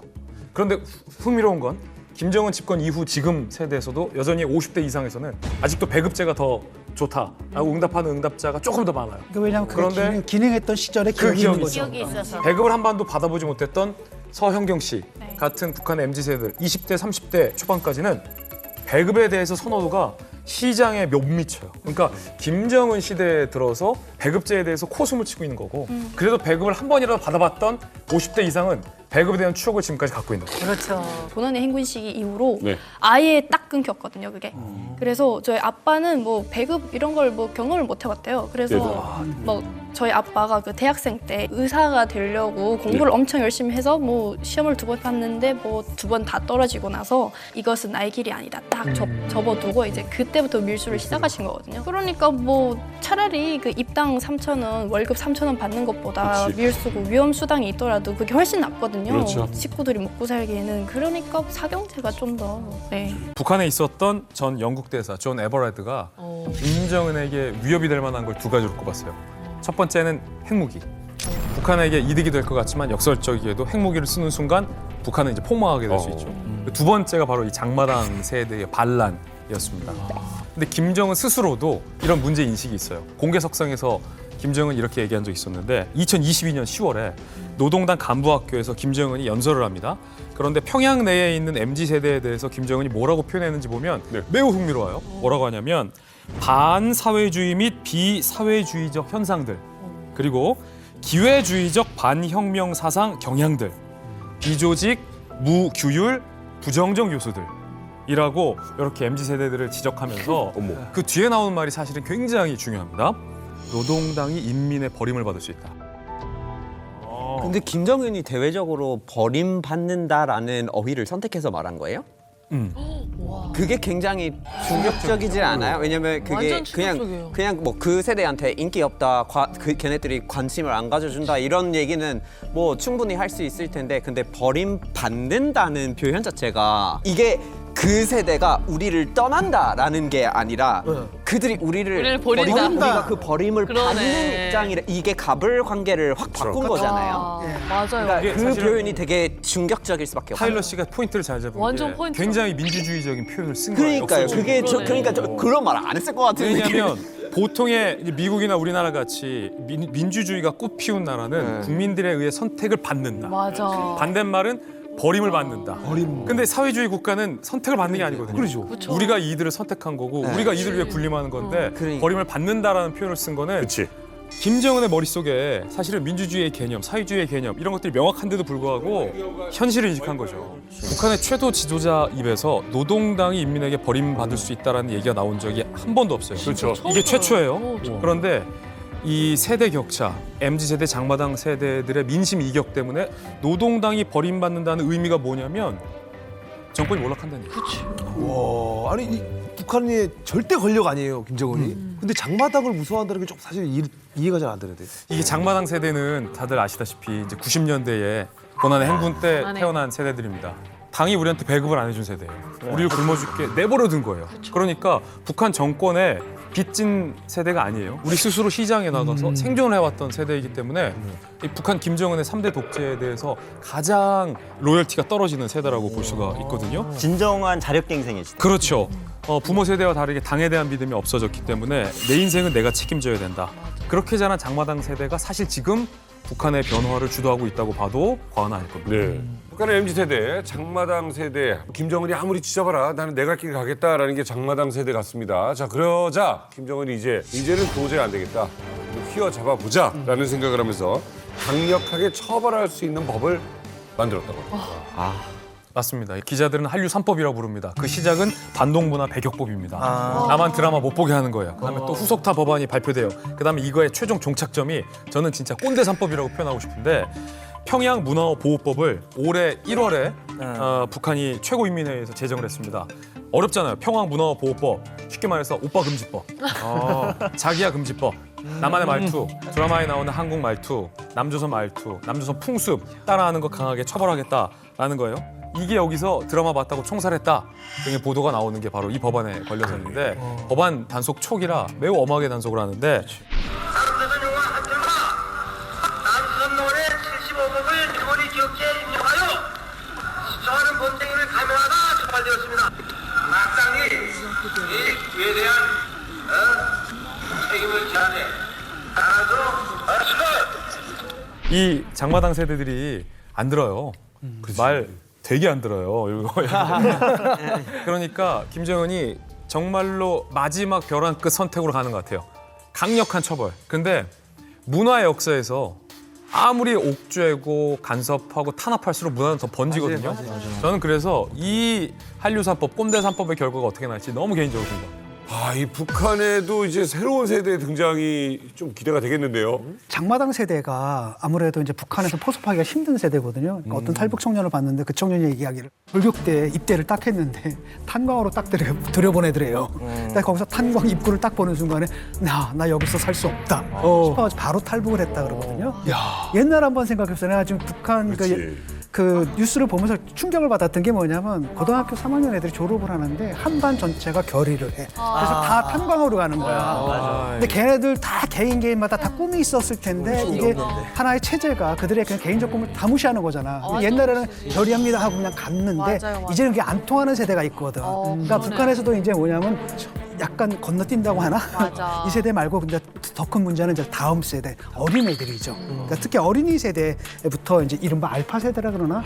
그런데 흥미로운 건 김정은 집권 이후 지금 세대에서도 여전히 50대 이상에서는 아직도 배급제가 더 좋다라고 응답하는 응답자가 조금 더 많아요. 왜냐하면 그게 기능했던 시절에 그 기억이 있는 기억이 거죠. 기억이 있어서. 배급을 한 번도 받아보지 못했던 서현경 씨 같은 북한의 MZ세대들 20대, 30대 초반까지는 배급에 대해서 선호도가 시장에 못 미쳐요. 그러니까 김정은 시대에 들어서 배급제에 대해서 코숨을 치고 있는 거고 그래도 배급을 한 번이라도 받아봤던 50대 이상은 배급에 대한 추억을 지금까지 갖고 있는 거예요. 그렇죠. 고난의 행군 시기 이후로 네. 아예 딱 끊겼거든요, 그게. 그래서 저희 아빠는 뭐 배급 이런 걸 뭐 경험을 못 해봤대요. 그래서 뭐 저희 아빠가 그 대학생 때 의사가 되려고 공부를 엄청 열심히 해서 뭐 시험을 2번 봤는데 뭐 2번 다 떨어지고 나서 이것은 나의 길이 아니다. 딱 접어두고 이제 그때부터 밀수를 시작하신 거거든요. 그러니까 뭐 차라리 그 입당 3,000원, 월급 3,000원 받는 것보다 그치. 밀수고 위험 수당이 있더라도 그게 훨씬 낫거든요. 그렇죠. 식구들이 먹고 살기에는. 그러니까 사경제가 좀 더. 네. 북한에 있었던 전 영국 대사 존 에버레드가 김정은에게 위협이 될 만한 걸 2가지로 꼽았어요. 첫 번째는 핵무기. 북한에게 이득이 될 것 같지만 역설적이게도 핵무기를 쓰는 순간 북한은 이제 폭망하게 될 수 있죠. 2번째가 바로 이 장마당 세대의 반란이었습니다. 근데 김정은 스스로도 이런 문제 인식이 있어요. 공개석상에서 김정은 이렇게 얘기한 적이 있었는데 2022년 10월에 노동당 간부학교에서 김정은이 연설을 합니다. 그런데 평양 내에 있는 MZ세대에 대해서 김정은이 뭐라고 표현했는지 보면 매우 흥미로워요. 뭐라고 하냐면 반사회주의 및 비사회주의적 현상들, 그리고 기회주의적 반혁명 사상 경향들, 비조직, 무규율, 부정적 요소들이라고 이렇게 MZ세대들을 지적하면서 그 뒤에 나오는 말이 사실은 굉장히 중요합니다. 노동당이 인민의 버림을 받을 수 있다. 근데 김정은이 대외적으로 버림받는다라는 어휘를 선택해서 말한 거예요? 그게 굉장히 충격적이지 않아요? 왜냐면 그게 완전 충격적이에요. 그냥 뭐 그 세대한테 인기 없다, 걔네들이 관심을 안 가져준다 이런 얘기는 뭐 충분히 할 수 있을 텐데, 근데 버림받는다는 표현 자체가 이게 그 세대가 우리를 떠난다라는 게 아니라 그들이 우리를 버린다. 우리가 그 버림을 그러네. 받는 입장이라, 이게 갑을 관계를 확 바꾼 거잖아요. 맞아요. 그러니까 그 사실은 표현이 되게 충격적일 수밖에 없어요. 타일러 씨가 포인트를 잘 잡은 완전 게 포인트. 굉장히 민주주의적인 표현을 쓴 거예요. 그러니까요. 역설적으로. 그게 그러니까 그런 말 안 했을 것 같은 느낌. 왜냐하면 보통의 이제 미국이나 우리나라 같이 민주주의가 꽃피운 나라는 국민들에 의해 선택을 받는다. 맞아. 반대말은 버림을 받는다. 근데 사회주의 국가는 선택을 받는 게 아니거든요. 그렇죠. 우리가 이들을 선택한 거고 우리가 이들을 위해 군림하는 건데 버림을 받는다라는 표현을 쓴 거는 김정은의 머릿속에 사실은 민주주의의 개념, 사회주의의 개념 이런 것들이 명확한데도 불구하고 현실을 인식한 거죠. 북한의 최고 지도자 입에서 노동당이 인민에게 버림받을 수 있다는 얘기가 나온 적이 한 번도 없어요. 그렇죠. 이게 최초예요. 그런데 이 세대 격차, MZ세대, 장마당 세대들의 민심 이격 때문에 노동당이 버림받는다는 의미가 뭐냐면 정권이 몰락한다는 얘기죠. 와, 아니 이 북한이 절대 권력 아니에요, 김정은이. 근데 장마당을 무서워한다는 게 좀 사실 이해가 잘 안 되는데. 이게 장마당 세대는 다들 아시다시피 이제 90년대에 고난의 행군 때 안 해요. 태어난 세대들입니다. 당이 우리한테 배급을 안 해준 세대예요. 우리를 굶어 죽게 내버려 둔 거예요. 그러니까 북한 정권에 빚진 세대가 아니에요. 우리 스스로 시장에 나가서 생존을 해왔던 세대이기 때문에 이 북한 김정은의 3대 독재에 대해서 가장 로열티가 떨어지는 세대라고 볼 수가 있거든요. 진정한 자력갱생이시다. 그렇죠. 부모 세대와 다르게 당에 대한 믿음이 없어졌기 때문에 내 인생은 내가 책임져야 된다. 그렇게 자란 장마당 세대가 사실 지금 북한의 변화를 주도하고 있다고 봐도 과언 아닐 겁니다. 네. 북한의 MZ세대, 장마당 세대. 김정은이 아무리 지져봐라 나는 내 갈 길 가겠다라는 게 장마당 세대 같습니다. 자, 그러자 김정은이 이제는 도저히 안 되겠다. 휘어잡아 보자라는 생각을 하면서 강력하게 처벌할 수 있는 법을 만들었다고 합니다. 맞습니다. 기자들은 한류 3법이라고 부릅니다. 그 시작은 반동문화 배격법입니다. 나만 드라마 못 보게 하는 거예요. 그다음에 또 후속타 법안이 발표돼요. 그다음에 이거의 최종 종착점이 저는 진짜 꼰대 3법이라고 표현하고 싶은데 평양 문화보호법을 올해 1월에 북한이 최고인민회의에서 제정을 했습니다. 어렵잖아요. 평양 문화보호법, 쉽게 말해서 오빠 금지법, 자기야 금지법, 나만의 말투, 드라마에 나오는 한국 말투, 남조선 말투, 남조선 풍습 따라하는 거 강하게 처벌하겠다라는 거예요. 이게 여기서 드라마 봤다고 총살했다 등의 보도가 나오는 게 바로 이 법안에 걸려서 있는데 법안 단속 초기라 매우 엄하게 단속을 하는데 남선노원의 75법을 주거리 기업체에 인정하여 시청하는 범죄행위를 감행하다 처벌되었습니다. 마땅히 이 죄에 대한 책임을 지하되 따라서 수사. 이 장마당 세대들이 안 들어요. 말 되게 안 들어요. 이거. 그러니까 김정은이 정말로 마지막 벼랑 끝 선택으로 가는 것 같아요. 강력한 처벌. 근데 문화의 역사에서 아무리 옥죄고 간섭하고 탄압할수록 문화는 더 번지거든요. 저는 그래서 이 한류 3법, 꼰대 3법의 결과가 어떻게 날지 너무 개인적으로 생각합니다. 아, 이 북한에도 이제 새로운 세대 등장이 좀 기대가 되겠는데요. 장마당 세대가 아무래도 이제 북한에서 포섭하기가 힘든 세대거든요. 그러니까 어떤 탈북 청년을 봤는데 그 청년이 얘기하기를 돌격대 입대를 딱 했는데 탄광으로 딱 들여보내더래요. 근데 거기서 탄광 입구를 딱 보는 순간에 나 여기서 살 수 없다 싶어가지고 바로 탈북을 했다 그러거든요. 옛날 한번 생각해보세요. 내가 지금 북한 그 뉴스를 보면서 충격을 받았던 게 뭐냐면 고등학교 3학년 애들이 졸업을 하는데 한반 전체가 결의를 해. 그래서 다 탄광으로 가는 거야. 근데 걔네들 다 개인마다 다 꿈이 있었을 텐데 이게 하나의 체제가 그들의 그냥 개인적 꿈을 다 무시하는 거잖아. 옛날에는 결의합니다 하고 그냥 갔는데 이제는 그게 안 통하는 세대가 있거든. 그러니까 북한에서도 이제 뭐냐면 약간 건너뛴다고 하나? 이 세대 말고 근데 더 큰 문제는 이제 다음 세대 어린애들이죠. 그러니까 특히 어린이 세대부터 이제 이른바 알파 세대라 그러나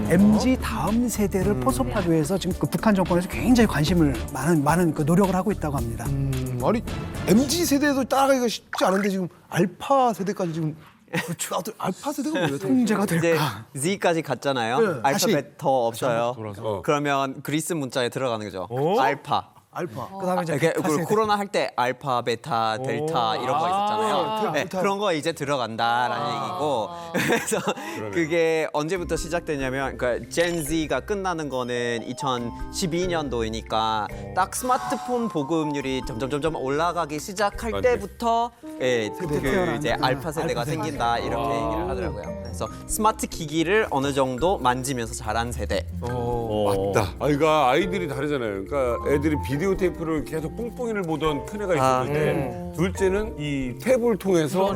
MZ 다음 세대를 포섭하기 위해서 지금 그 북한 정권에서 굉장히 관심을 많은 그 노력을 하고 있다고 합니다. 아니 MZ 세대도 따라가기가 쉽지 않은데 지금 알파 세대까지 지금 그렇죠. 알파 세대가 뭐예요? 통제가 될까? 이제 Z까지 갔잖아요. 네, 알파벳 더 없어요. 돌아서. 그러면 그리스 문자에 들어가는 거죠. 알파. 그다음에 이제 그리고 코로나 할 때 알파, 베타, 델타 이런 거 있었잖아요. 네, 그런 거 이제 들어간다라는 얘기고. 그래서 그게 언제부터 시작되냐면 그러니까 Gen Z가 끝나는 거는 2012년도이니까 딱 스마트폰 보급률이 점점 올라가기 시작할 때부터 그 이제 알파 세대가 생긴다 이렇게 얘기를 하더라고요. 그래서 스마트 기기를 어느 정도 만지면서 자란 세대. 맞다. 그러니까 아이들이 다르잖아요. 그러니까 애들이 비디오 테이프를 계속 뿡뿡이를 보던 큰 애가 있었는데 둘째는 이 탭을 통해서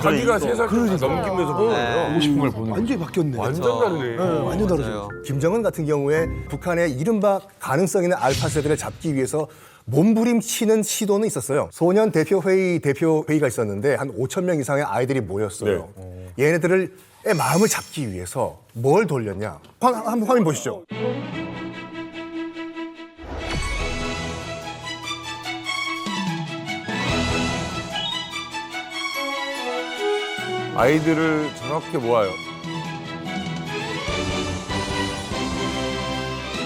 자기가 3살 넘기면서 보는 거예요. 보고 싶은 걸 보는 완전히 바뀌었네. 완전 다르네. 완전 다르죠. 김정은 같은 경우에 북한의 이른바 가능성 있는 알파 세대를 잡기 위해서 몸부림치는 시도는 있었어요. 소년 대표 회의가 있었는데 한 5천 명 이상의 아이들이 모였어요. 얘네들의 마음을 잡기 위해서 뭘 돌렸냐? 한번 화면 보시죠. 아이들을 저렇게 모아요.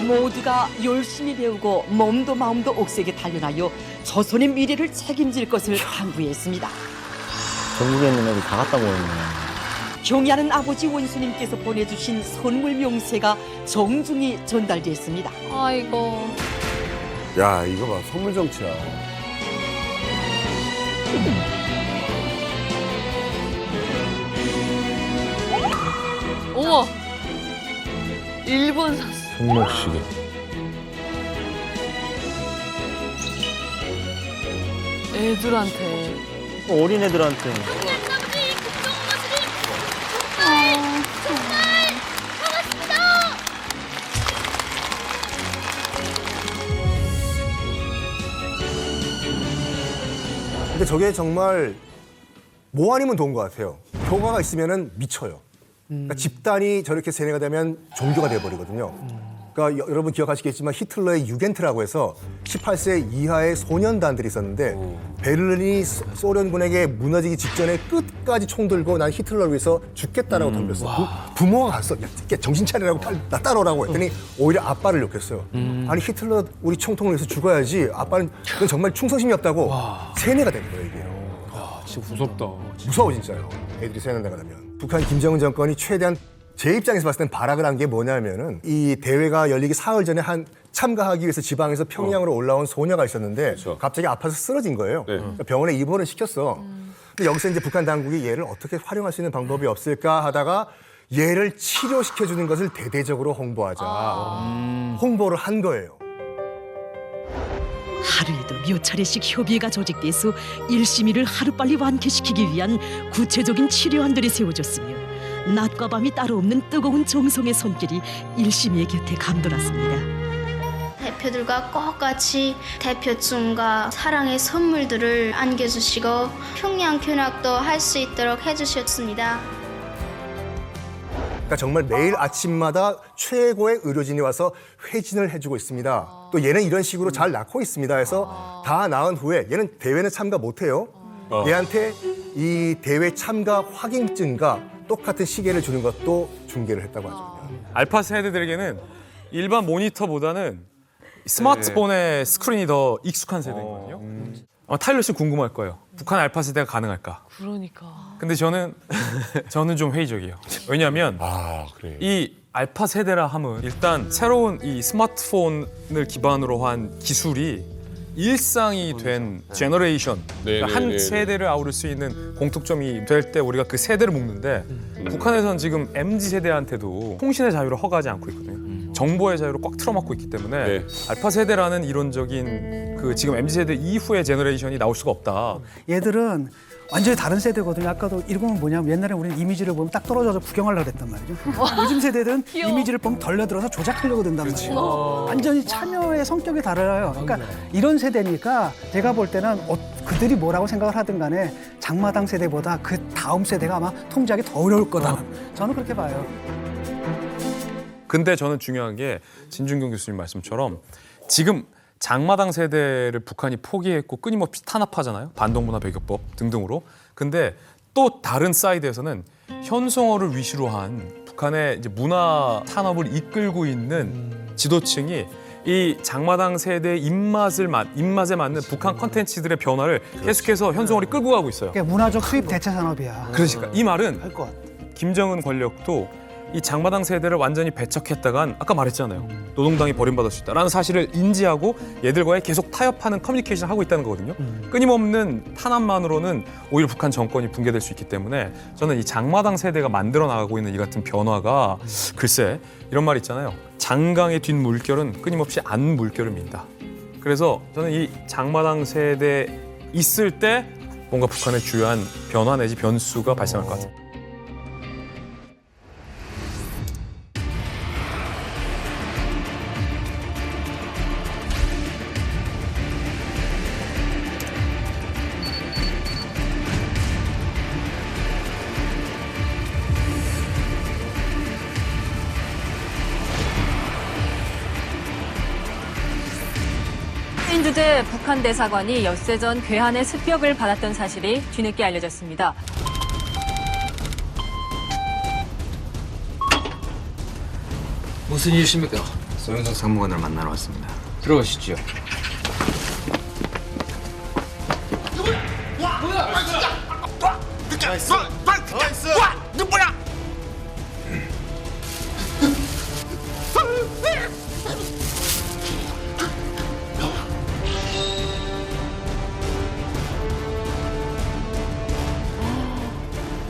모두가 열심히 배우고 몸도 마음도 옥색에 단련하여 조선의 미래를 책임질 것을 강구했습니다. 전국에 있는 애들 다 갖다 모였네. 경의하는 아버지 원수님께서 보내주신 선물 명세가 정중히 전달됐습니다. 아이고. 야, 이거 봐. 선물 정치야. 어머. 일본 샀어. 손목시계. 애들한테. 어린애들한테. 근데 저게 정말 뭐 아니면 도운 것 같아요. 효과가 있으면은 미쳐요. 그러니까 집단이 저렇게 세뇌가 되면 종교가 돼버리거든요. 그러니까 여러분 기억하시겠지만 히틀러의 유겐트라고 해서 18세 이하의 소년단들이 있었는데 베를린이 소련군에게 무너지기 직전에 끝까지 총 들고 난 히틀러를 위해서 죽겠다라고 덤볐어. 부모가 갔어. 야, 정신 차리라고 나 따라오라고 했더니 오히려 아빠를 욕했어요. 아니 히틀러 우리 총통을 위해서 죽어야지. 아빠는 그건 정말 충성심이 없다고 세뇌가 된 거예요 이게. 진짜 무섭다. 무서워 진짜요. 애들이 세뇌가 되면. 북한 김정은 정권이 최대한 제 입장에서 봤을 땐 발악을 한 게 뭐냐면은 이 대회가 열리기 사흘 전에 참가하기 위해서 지방에서 평양으로 올라온 소녀가 있었는데 갑자기 아파서 쓰러진 거예요. 그러니까 병원에 입원을 시켰어. 근데 여기서 이제 북한 당국이 얘를 어떻게 활용할 수 있는 방법이 없을까 하다가 얘를 치료시켜주는 것을 대대적으로 홍보하자. 홍보를 한 거예요. 하루에도 몇 차례씩 협의회가 조직돼서 일심이를 하루빨리 완쾌시키기 위한 구체적인 치료안들이 세워졌으며 낮과 밤이 따로 없는 뜨거운 정성의 손길이 일심이의 곁에 감돌았습니다. 대표들과 꼭 같이 대표증과 사랑의 선물들을 안겨주시고 평양 견학도 할 수 있도록 해주셨습니다. 그러니까 정말 매일 아침마다 최고의 의료진이 와서 회진을 해주고 있습니다. 또 얘는 이런 식으로 잘 낳고 있습니다. 해서 다 낳은 후에 얘는 대회는 참가 못해요. 얘한테 이 대회 참가 확인증과 똑같은 시계를 주는 것도 중계를 했다고 하죠. 알파 세대들에게는 일반 모니터보다는 스마트폰의 스크린이 더 익숙한 세대거든요. 타일러 씨 궁금할 거예요. 북한 알파 세대가 가능할까? 그러니까. 근데 저는 좀 회의적이에요. 왜냐하면 이 알파 세대라 함은 일단 새로운 이 스마트폰을 기반으로 한 기술이 일상이 된 제너레이션, 그러니까 한 세대를 아우를 수 있는 공통점이 될 때 우리가 그 세대를 묶는데 북한에서는 지금 MZ 세대한테도 통신의 자유를 허가하지 않고 있거든요. 정보의 자유를 꽉 틀어막고 있기 때문에 알파 세대라는 이론적인 그 지금 MZ 세대 이후의 제너레이션이 나올 수가 없다. 얘들은 완전히 다른 세대거든요. 아까도 이름은 뭐냐면 옛날에 우리는 이미지를 보면 딱 떨어져서 구경하려고 그랬단 말이죠. 요즘 세대들은 이미지를 보면 덜려들어서 조작하려고 든단 말이에요. 완전히 참여의 성격이 달라요. 그러니까 이런 세대니까 제가 볼 때는 그들이 뭐라고 생각을 하든 간에 장마당 세대보다 그 다음 세대가 아마 통제하기 더 어려울 거다. 저는 그렇게 봐요. 근데 저는 중요한 게 진중경 교수님 말씀처럼 지금 장마당 세대를 북한이 포기했고 끊임없이 탄압하잖아요. 반동문화 배격법 등등으로. 근데 또 다른 사이드에서는 현송어를 위시로 한 북한의 이제 문화 탄압을 이끌고 있는 지도층이 이 장마당 세대의 입맛에 맞는 북한 컨텐츠들의 변화를 계속해서 현송어를 끌고 가고 있어요. 그러니까 문화적 수입 대체 산업이야. 그러니까 이 말은 김정은 권력도 이 장마당 세대를 완전히 배척했다간 아까 말했잖아요. 노동당이 버림받을 수 있다라는 사실을 인지하고 얘들과의 계속 타협하는 커뮤니케이션을 하고 있다는 거거든요. 끊임없는 탄압만으로는 오히려 북한 정권이 붕괴될 수 있기 때문에 저는 이 장마당 세대가 만들어 나가고 있는 이 같은 변화가 글쎄 이런 말 있잖아요. 장강의 뒷물결은 끊임없이 안 물결을 민다. 그래서 저는 이 장마당 세대 있을 때 뭔가 북한의 주요한 변화 내지 변수가 발생할 것 같아요. 주재 북한 대사관이 엿새 전 괴한의 습격을 받았던 사실이 뒤늦게 알려졌습니다. 무슨 일이십니까? 소영석 상무관을 만나러 왔습니다. 들어가시죠. 누구야?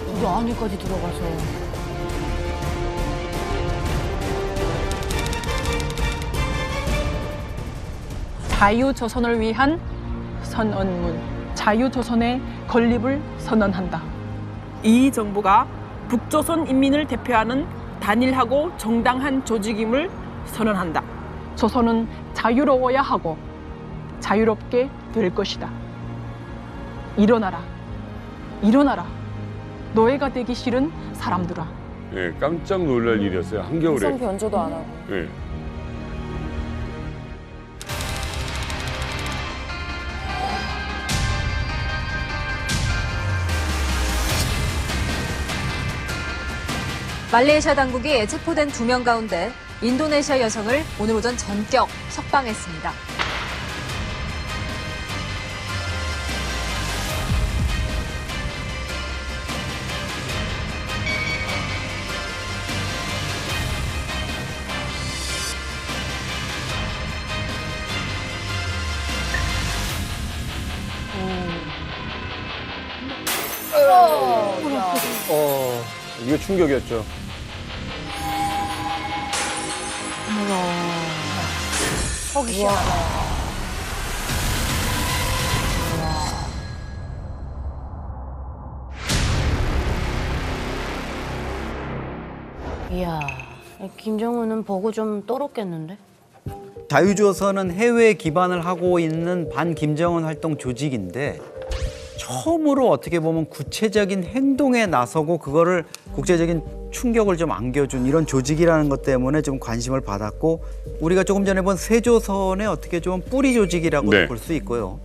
우리 안에까지 들어가서. 자유조선을 위한 선언문, 자유조선의 건립을 선언한다. 이 정부가 북조선 인민을 대표하는 단일하고 정당한 조직임을 선언한다. 조선은 자유로워야 하고 자유롭게 될 것이다. 일어나라, 일어나라. 노예가 되기 싫은 사람들아. 네, 깜짝 놀랄 일이었어요. 한겨울에. 성 변조도 안 하고. 네. 말레이시아 당국이 체포된 2명 가운데 인도네시아 여성을 오늘 오전 전격 석방했습니다. 이게 충격이었죠. 속이 시원하다. 이야, 김정은은 보고 좀 떨었겠는데? 자유조선은 해외에 기반을 하고 있는 반김정은 활동 조직인데 처음으로 어떻게 보면 구체적인 행동에 나서고 그거를 국제적인 충격을 좀 안겨준 이런 조직이라는 것 때문에 좀 관심을 받았고 우리가 조금 전에 본 세조선의 어떻게 좀 뿌리 조직이라고 볼 수 있고요.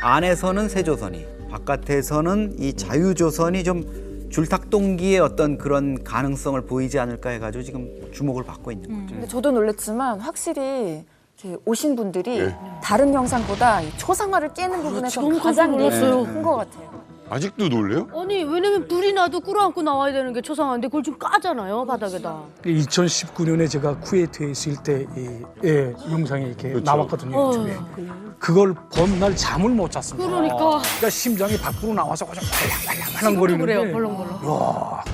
안에서는 세조선이 바깥에서는 이 자유조선이 좀 줄탁동기의 어떤 그런 가능성을 보이지 않을까 해가지고 지금 주목을 받고 있는 거죠. 근데 저도 놀랐지만 확실히 이렇게 오신 분들이 다른 영상보다 이 초상화를 깨는 부분에서 너무 가장 깜짝 리액션이 놀랐어요. 큰 것 같아요. 아직도 놀래요? 아니 왜냐면 불이 나도 끌어안고 나와야 되는 게 초상화인데 그걸 좀 까잖아요 바닥에다. 2019년에 제가 쿠웨이트에 있을 때 영상이 이렇게 그렇죠. 나왔거든요. 유튜브에. 그걸 본 날 잠을 못 잤습니다. 그러니까. 심장이 밖으로 나와서 그냥 지금도 팔랑팔랑거리는데. 그래요 벌렁벌렁. 와.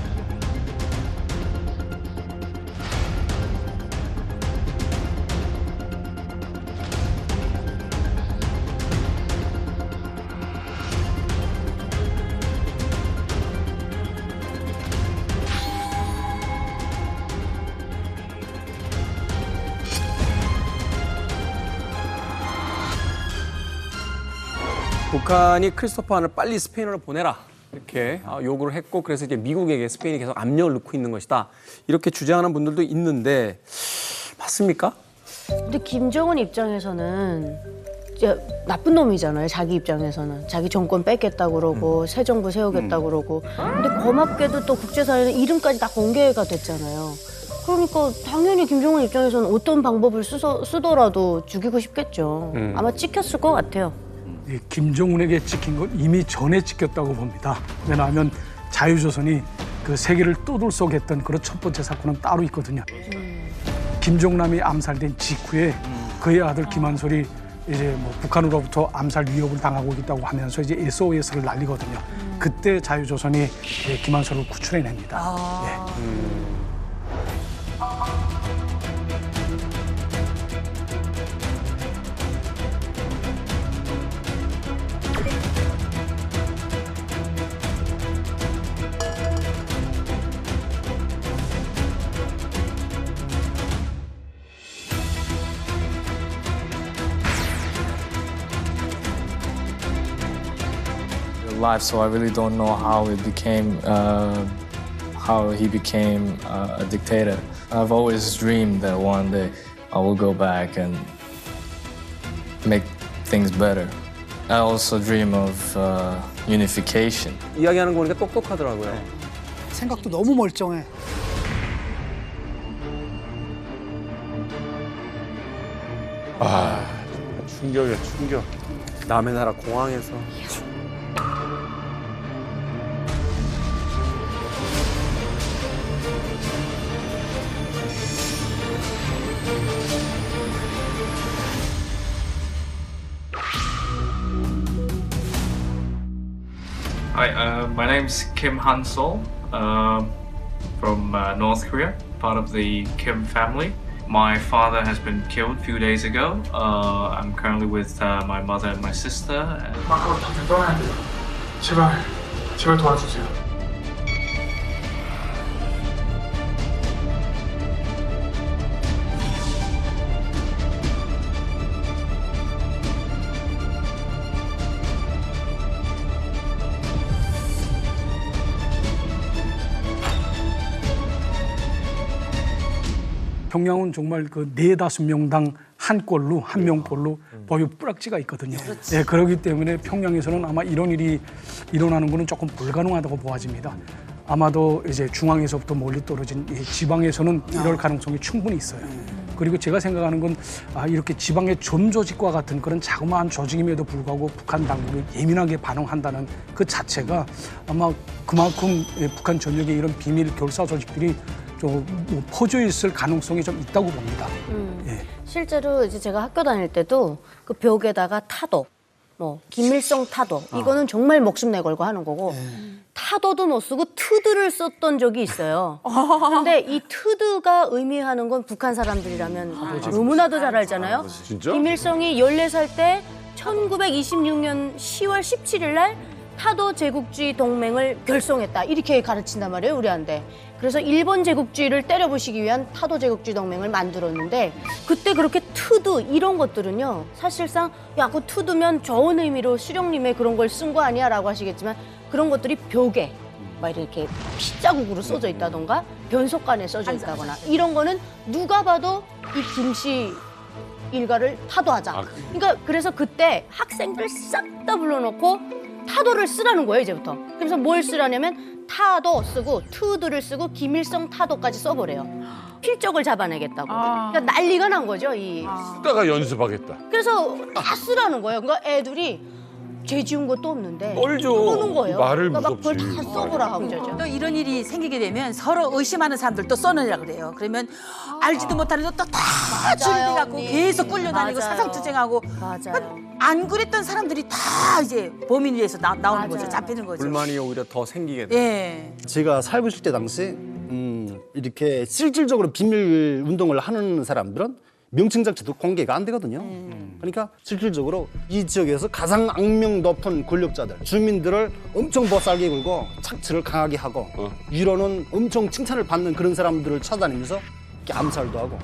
북한이 크리스토퍼 한을 빨리 스페인으로 보내라 이렇게 요구를 했고 그래서 이제 미국에게 스페인이 계속 압력을 넣고 있는 것이다 이렇게 주장하는 분들도 있는데 맞습니까? 근데 김정은 입장에서는 이제 나쁜 놈이잖아요. 자기 입장에서는 자기 정권 뺏겠다고 그러고 새 정부 세우겠다고 그러고. 근데 고맙게도 또 국제사회는 이름까지 다 공개가 됐잖아요. 그러니까 당연히 김정은 입장에서는 어떤 방법을 쓰더라도 죽이고 싶겠죠. 아마 찍혔을 것 같아요. 김정은에게 찍힌 건 이미 전에 찍혔다고 봅니다. 왜냐하면 자유조선이 그 세계를 떠들썩했던 그런 첫 번째 사건은 따로 있거든요. 김종남이 암살된 직후에 그의 아들 김한솔이 이제 뭐 북한으로부터 암살 위협을 당하고 있다고 하면서 이제 SOS를 날리거든요. 그때 자유조선이 김한솔을 구출해냅니다. Life, so I really don't know how he became a dictator. I've always dreamed that one day I will go back and make things better. I also dream of unification. 이야기하는 거 보니까 똑똑하더라고요. 생각도 너무 멀쩡해. 아, 충격이야, 충격. 남의 나라 공항에서. Hi, my name's Kim Han-sol from North Korea, part of the Kim family. My father has been killed a few days ago. I'm currently with my mother and my sister. 아까부터 당장 떠나야 돼요. 제발 도와주세요. 평양은 정말 그 4-5명당 한 골로, 한 명골로 보유 뿌락지가 있거든요. 예, 그렇기 때문에 평양에서는 아마 이런 일이 일어나는 것은 조금 불가능하다고 보아집니다. 아마도 이제 중앙에서부터 멀리 떨어진 이 지방에서는 이럴 가능성이 충분히 있어요. 그리고 제가 생각하는 건 이렇게 지방의 전 조직과 같은 그런 자그마한 조직임에도 불구하고 북한 당국이 예민하게 반응한다는 그 자체가 아마 그만큼 북한 전역에 이런 비밀 결사 조직들이 좀 퍼져 있을 가능성이 좀 있다고 봅니다. 실제로 이제 제가 학교 다닐 때도 그 벽에다가 타도, 뭐 김일성 타도 이거는 정말 목숨 내걸고 하는 거고 타도도 못 쓰고 트드를 썼던 적이 있어요. 근데 이 트드가 의미하는 건 북한 사람들이라면 너무나도 잘 알잖아요. 진짜? 김일성이 14살 때 1926년 10월 17일 날 타도 제국주의 동맹을 결성했다. 이렇게 가르친단 말이에요, 우리한테. 그래서 일본 제국주의를 때려부시기 위한 타도 제국주의 동맹을 만들었는데 그때 그렇게 트드 이런 것들은요. 사실상 야, 그 트드면 좋은 의미로 수령님의 그런 걸 쓴 거 아니야 라고 하시겠지만 그런 것들이 벽에 막 이렇게 피자국으로 써져 있다던가 변속관에 써져 있다거나 이런 거는 누가 봐도 이 김씨 일가를 타도하자. 그러니까 그래서 그때 학생들 싹 다 불러놓고 타도를 쓰라는 거예요 이제부터. 그래서 뭘 쓰라냐면 타도 쓰고 투두를 쓰고 김일성 타도까지 써버려요. 필적을 잡아내겠다고. 그러니까 난리가 난 거죠. 쓰다가 연습하겠다. 그래서 다 쓰라는 거예요. 그러니까 애들이 죄 지은 것도 없는데 떨죠. 써보는 거예요. 말을 그러니까 막 그걸 무섭지. 다 써보라 하고 그러죠. 또 이런 일이 생기게 되면 서로 의심하는 사람들도 써내려 그래요. 그러면 알지도 못하는 것도 다 준비해갖고 계속 끌려다니고 맞아요. 사상투쟁하고 맞아요. 안 그랬던 사람들이 다 이제 범인이 돼서 나오는 거죠. 잡히는 거죠. 불만이 오히려 더 생기게 돼요. 예. 제가 살고 있을 때 당시 이렇게 실질적으로 비밀 운동을 하는 사람들은 명칭 자체도 공개가 안 되거든요. 그러니까 실질적으로 이 지역에서 가장 악명 높은 권력자들, 주민들을 엄청 보살게 굴고 착취를 강하게 하고 위로는 엄청 칭찬을 받는 그런 사람들을 찾아다니면서 이렇게 암살도 하고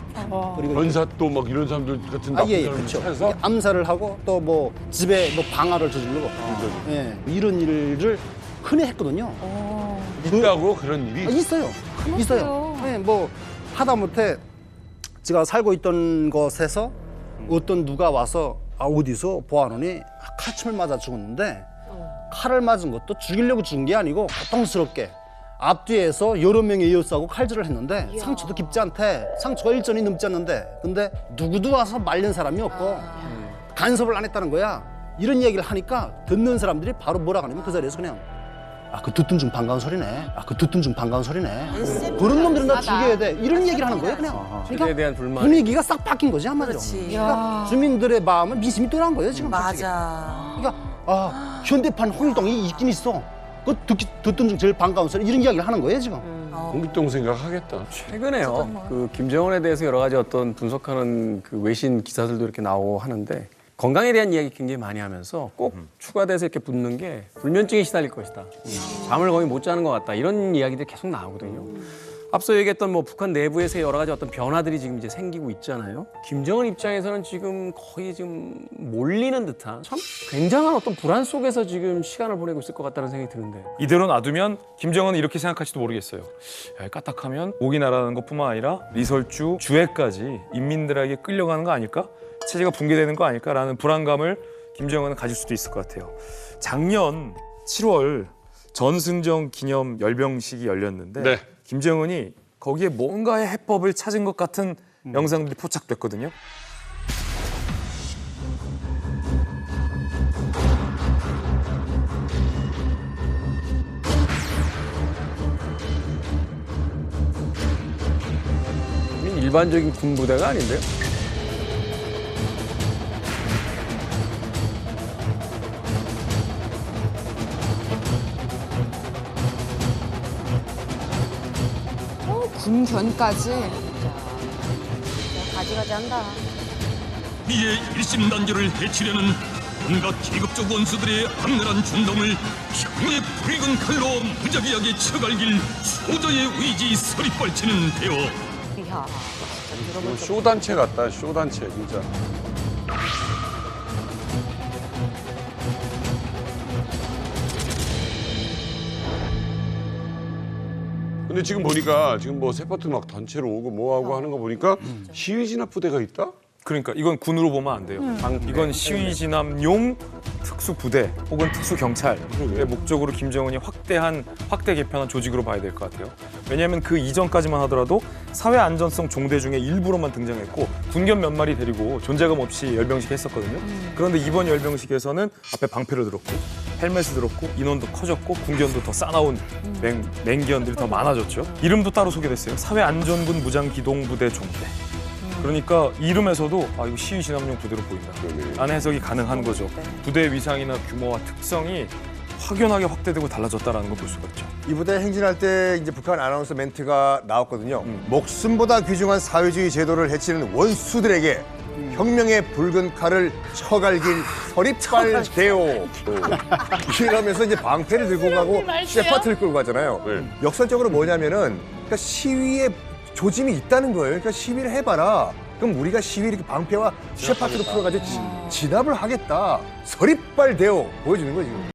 그리고 변사또 막 이런 사람들 같은 나쁜 예, 사람들 그렇죠. 찾아서 암살을 하고 또 뭐 집에 뭐 방화를 저지르고 예, 이런 일을 흔히 했거든요. 있다고 그런 일이? 있어요. 있어요. 네, 뭐 하다못해 제가 살고 있던 곳에서 어떤 누가 와서 어디서 보아하니 칼침을 맞아 죽었는데 칼을 맞은 것도 죽이려고 죽은 게 아니고 고통스럽게 앞뒤에서 여러 명의 이웃하고 칼질을 했는데 상처도 깊지 않대. 상처가 1전이 넘지 않는데 근데 누구도 와서 말린 사람이 없고 간섭을 안 했다는 거야. 이런 얘기를 하니까 듣는 사람들이 바로 뭐라 하냐면 그 자리에서 그냥 그 듣던 중 반가운 소리네. 그 듣던 중 반가운 소리네. 그런 놈들은 다 죽여야 돼. 이런 얘기를 하는 거예요, 그냥. 그에 대한 불만. 분위기가 싹 바뀐 거지, 한마디로. 그러니까 주민들의 마음은 미심이 떠난 거예요, 지금. 맞아. 그러니까 현대판 홍길동이 있긴 있어. 그 듣던 중 제일 반가운 소리 이런 이야기를 하는 거예요, 지금. 홍길동 생각하겠다. 최근에요. 그 김정은에 대해서 여러 가지 어떤 분석하는 그 외신 기사들도 이렇게 나오고 하는데 건강에 대한 이야기 굉장히 많이 하면서 꼭 추가돼서 이렇게 붙는 게 불면증에 시달릴 것이다. 잠을 거의 못 자는 것 같다. 이런 이야기들이 계속 나오거든요. 앞서 얘기했던 뭐 북한 내부에서의 여러 가지 어떤 변화들이 지금 이제 생기고 있잖아요. 김정은 입장에서는 지금 거의 지금 몰리는 듯한 참 굉장한 어떤 불안 속에서 지금 시간을 보내고 있을 것 같다는 생각이 드는데 이대로 놔두면 김정은은 이렇게 생각할지도 모르겠어요. 야, 까딱하면 오기 나라는 것뿐만 아니라 리설주, 주해까지 인민들에게 끌려가는 거 아닐까? 체제가 붕괴되는 거 아닐까라는 불안감을 김정은은 가질 수도 있을 것 같아요. 작년 7월 전승정 기념 열병식이 열렸는데 김정은이 거기에 뭔가의 해법을 찾은 것 같은 영상들이 포착됐거든요. 일반적인 군부대가 아닌데요? 군견까지. 가지가지 한다. 이에 일심단결을 해치려는 온갖 계급적 원수들의 악랄한 준동을 평의 붉은 칼로 무자비하게 쳐갈길 소저의 의지 서리뻘치는 데요. 이야, 쇼단체 같다, 쇼단체 진짜. 근데 지금 보니까 지금 뭐 세파트 막 단체로 오고 뭐하고 하는 거 보니까 시위 진압 부대가 있다? 그러니까 이건 군으로 보면 안 돼요. 이건 시위 진압용 특수부대 혹은 특수경찰의 목적으로 김정은이 확대 개편한 조직으로 봐야 될 것 같아요. 왜냐하면 그 이전까지만 하더라도 사회안전성 종대 중에 일부로만 등장했고 군견 몇 마리 데리고 존재감 없이 열병식 했었거든요. 그런데 이번 열병식에서는 앞에 방패를 들었고 헬멧을 들었고 인원도 커졌고 군견도 더 싸나운 맹기원들이 더 많아졌죠. 이름도 따로 소개됐어요. 사회안전군 무장기동부대 종대. 그러니까 이름에서도 이거 시위 진압용 부대로 보인다. 라는 해석이 가능한 거죠. 부대의 위상이나 규모와 특성이 확연하게 확대되고 달라졌다는 걸 볼 수가 있죠. 이 부대 행진할 때 이제 북한 아나운서 멘트가 나왔거든요. 목숨보다 귀중한 사회주의 제도를 해치는 원수들에게 혁명의 붉은 칼을 쳐갈길 서리빨 대오. 이러면서 이제 방패를 들고 가고 셰파트를 끌고 가잖아요. 역설적으로 뭐냐면은 그러니까 시위에 조짐이 있다는 거예요. 그러니까 시위를 해봐라. 그럼 우리가 시위 이렇게 방패와 셰파트로 풀어가지고 진압을 하겠다. 서리빨 대오 보여주는 거지.